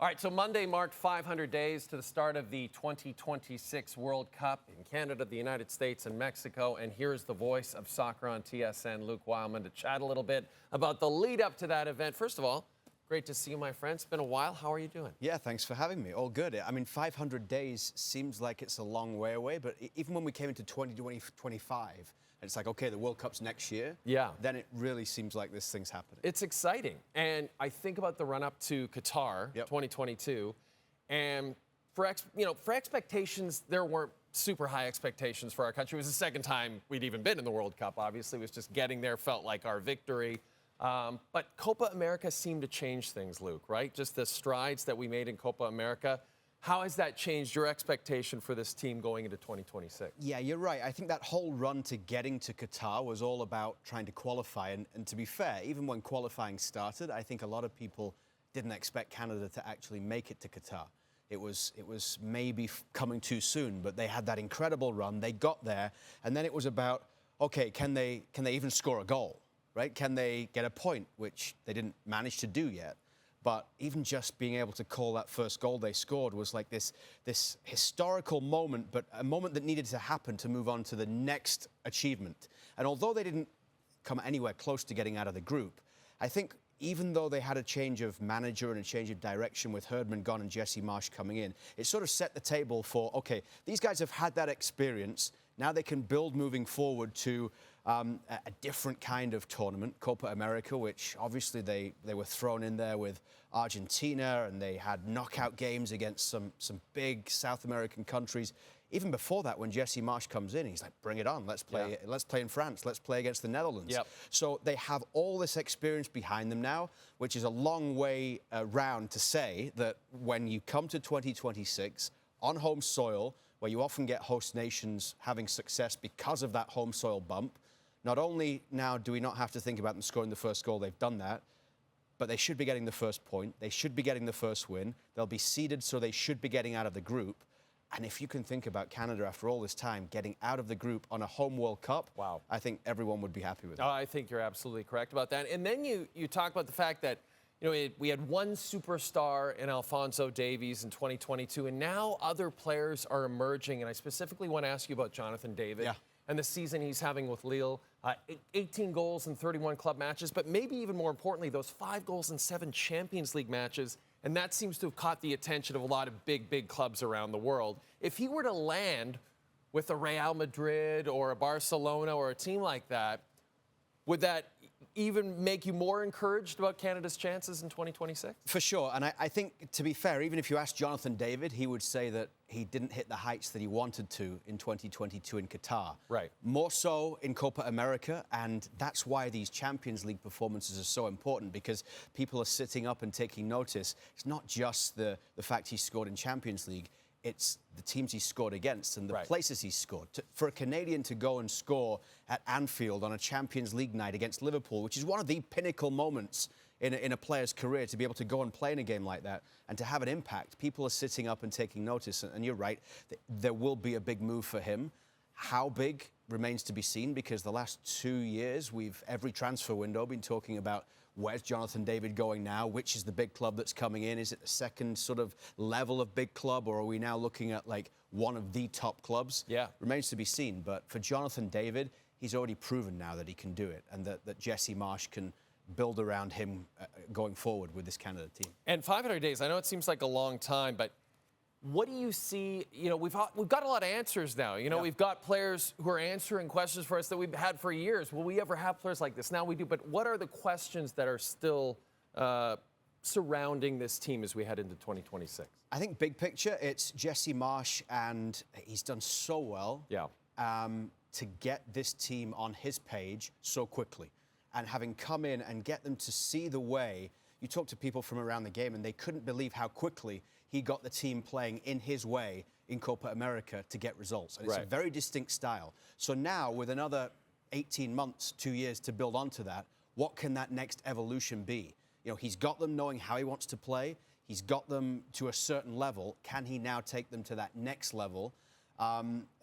All right, so Monday marked 500 days to the start of the 2026 World Cup in Canada, the United States, and Mexico. And here's the voice of soccer on TSN, Luke Wileman, to chat a little bit about the lead up to that event. First of all, great to see you, my friend. It's been a while. How are you doing? Yeah, thanks for having me. All good. I mean, 500 days seems like it's a long way away, but even when we came into 2025, and it's like, okay, the World Cup's next year. Yeah. Then it really seems like this thing's happening. It's exciting. And I think about the run up to Qatar 2022. And for expectations, there weren't super high expectations for our country. It was the second time we'd even been in the World Cup, obviously. It was just getting there felt like our victory. But Copa America seemed to change things, Luke, right? Just the strides that we made in Copa America. How has that changed your expectation for this team going into 2026? Yeah, you're right. I think that whole run to getting to Qatar was all about trying to qualify. And to be fair, even when qualifying started, I think a lot of people didn't expect Canada to actually make it to Qatar. It was maybe coming too soon, but they had that incredible run. They got there, and then it was about, okay, can they even score a goal? Right? Can they get a point, which they didn't manage to do yet? But even just being able to call that first goal they scored was like this historical moment, but a moment that needed to happen to move on to the next achievement. And although they didn't come anywhere close to getting out of the group, I think even though they had a change of manager and a change of direction with Herdman gone and Jesse Marsch coming in, it sort of set the table for, okay, these guys have had that experience. Now they can build moving forward to a different kind of tournament, Copa America, which obviously they were thrown in there with Argentina, and they had knockout games against some big South American countries. Even before that, when Jesse Marsch comes in, he's like, bring it on. Let's play in France. Let's play against the Netherlands. Yep. So they have all this experience behind them now, which is a long way round to say that when you come to 2026 on home soil, where you often get host nations having success because of that home soil bump, not only now do we not have to think about them scoring the first goal, they've done that, but they should be getting the first point. They should be getting the first win. They'll be seeded, so they should be getting out of the group. And if you can think about Canada after all this time getting out of the group on a home World Cup, wow, I think everyone would be happy with that. Oh, I think you're absolutely correct about that. And then you talk about the fact that we had one superstar in Alphonso Davies in 2022, and now other players are emerging. And I specifically want to ask you about Jonathan David and the season he's having with Lille. 18 goals in 31 club matches, but maybe even more importantly, those 5 goals in 7 Champions League matches. And that seems to have caught the attention of a lot of big clubs around the world. If he were to land with a Real Madrid or a Barcelona or a team like that, would that even make you more encouraged about Canada's chances in 2026? For sure. And I think, to be fair, even if you asked Jonathan David, he would say that he didn't hit the heights that he wanted to in 2022 in Qatar. Right. More so in Copa America, and that's why these Champions League performances are so important, because people are sitting up and taking notice. It's not just the fact he scored in Champions League. It's the teams he scored against and the places he scored. For a Canadian to go and score at Anfield on a Champions League night against Liverpool, which is one of the pinnacle moments in a player's career, to be able to go and play in a game like that and to have an impact, people are sitting up and taking notice. And you're right, there will be a big move for him. How big remains to be seen, because the last 2 years, every transfer window been talking about where's Jonathan David going now, which is the big club that's coming in. Is it the second sort of level of big club, or are we now looking at like one of the top clubs? Yeah. Remains to be seen. But for Jonathan David, he's already proven now that he can do it, and that Jesse Marsch can build around him going forward with this Canada team. And 500 days, I know it seems like a long time, but what do you see? We've got a lot of answers now. We've got players who are answering questions for us that we've had for years. Will we ever have players like this? Now we do. But what are the questions that are still surrounding this team as we head into 2026? I think big picture, it's Jesse Marsch, and he's done so well to get this team on his page so quickly. And having come in and get them to see the way, you talk to people from around the game and they couldn't believe how quickly he got the team playing in his way in Copa America to get results. And it's a very distinct style. So now, with another 18 months, 2 years to build onto that, what can that next evolution be? He's got them knowing how he wants to play. He's got them to a certain level. Can he now take them to that next level?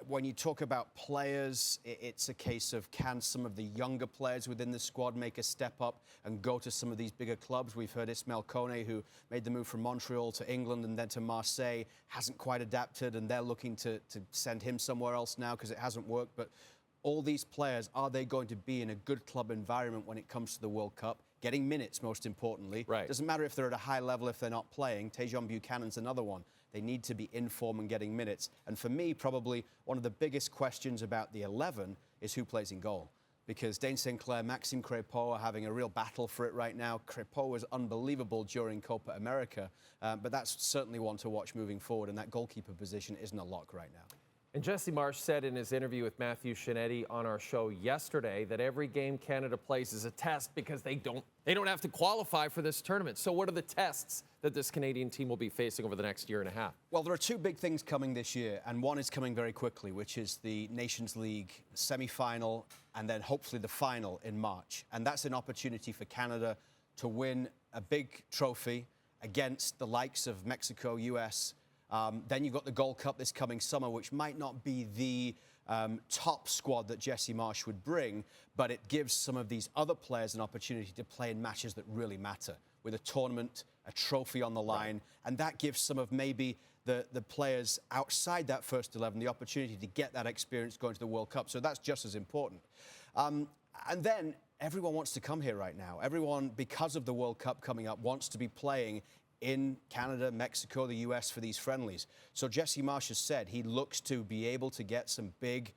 When you talk about players, it's a case of can some of the younger players within the squad make a step up and go to some of these bigger clubs? We've heard Ismail Kone, who made the move from Montreal to England and then to Marseille, hasn't quite adapted, and they're looking to send him somewhere else now because it hasn't worked. But all these players, are they going to be in a good club environment when it comes to the World Cup? Getting minutes, most importantly. Right. Doesn't matter if they're at a high level if they're not playing. Tajon Buchanan's another one. They need to be in form and getting minutes. And for me, probably one of the biggest questions about the 11 is who plays in goal. Because Dane St. Clair, Maxime Crépeau are having a real battle for it right now. Crépeau was unbelievable during Copa America, but that's certainly one to watch moving forward, and that goalkeeper position isn't a lock right now. And Jesse Marsch said in his interview with Matthew Shinetti on our show yesterday that every game Canada plays is a test because they don't have to qualify for this tournament. So what are the tests that this Canadian team will be facing over the next year and a half? Well, there are two big things coming this year, and one is coming very quickly, which is the Nations League semi-final and then hopefully the final in March. And that's an opportunity for Canada to win a big trophy against the likes of Mexico, US. Then you've got the Gold Cup this coming summer, which might not be the top squad that Jesse Marsch would bring, but it gives some of these other players an opportunity to play in matches that really matter, with a tournament, a trophy on the line, right. And that gives some of maybe the players outside that first 11 the opportunity to get that experience going to the World Cup. So that's just as important. And then everyone wants to come here right now. Everyone, because of the World Cup coming up, wants to be playing in Canada, Mexico, the US for these friendlies. So Jesse Marsch has said he looks to be able to get some big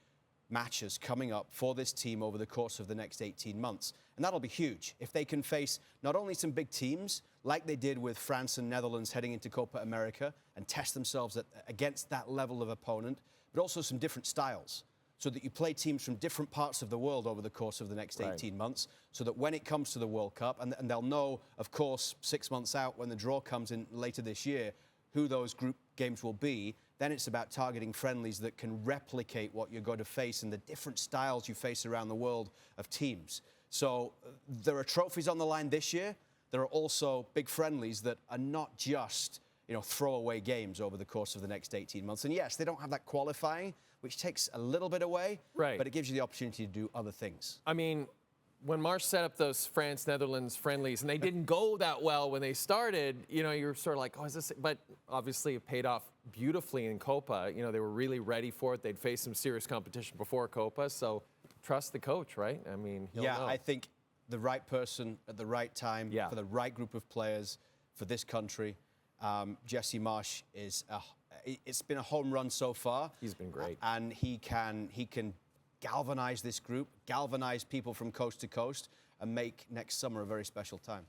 matches coming up for this team over the course of the next 18 months. And that'll be huge if they can face not only some big teams like they did with France and Netherlands heading into Copa America and test themselves against that level of opponent, but also some different styles, so that you play teams from different parts of the world over the course of the next 18 months, so that when it comes to the World Cup, and they'll know, of course, 6 months out when the draw comes in later this year, who those group games will be, then it's about targeting friendlies that can replicate what you're going to face and the different styles you face around the world of teams. So there are trophies on the line this year. There are also big friendlies that are not just, throwaway games over the course of the next 18 months. And yes, they don't have that qualifying, which takes a little bit away, right. But it gives you the opportunity to do other things. I mean, when Marsch set up those France-Netherlands friendlies, and they didn't go that well when they started, you were sort of like, oh, is this? But obviously it paid off beautifully in Copa. They were really ready for it. They'd faced some serious competition before Copa, so trust the coach, right? I mean, he'll know. I think the right person at the right time for the right group of players for this country. Jesse Marsch it's been a home run so far. He's been great. And he can galvanize this group, galvanize people from coast to coast, and make next summer a very special time.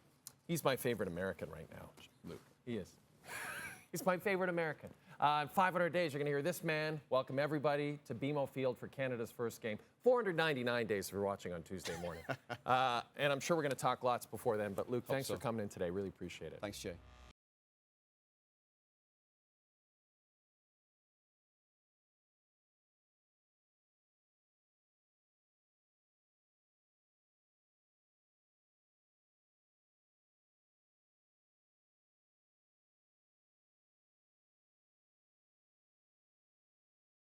He's my favorite American right now, Luke. He is. He's my favorite American. In 500 days, you're going to hear this man welcome everybody to BMO Field for Canada's first game. 499 days if you're watching on Tuesday morning. And I'm sure we're going to talk lots before then. But, Luke, thanks for coming in today. Really appreciate it. Thanks, Jay.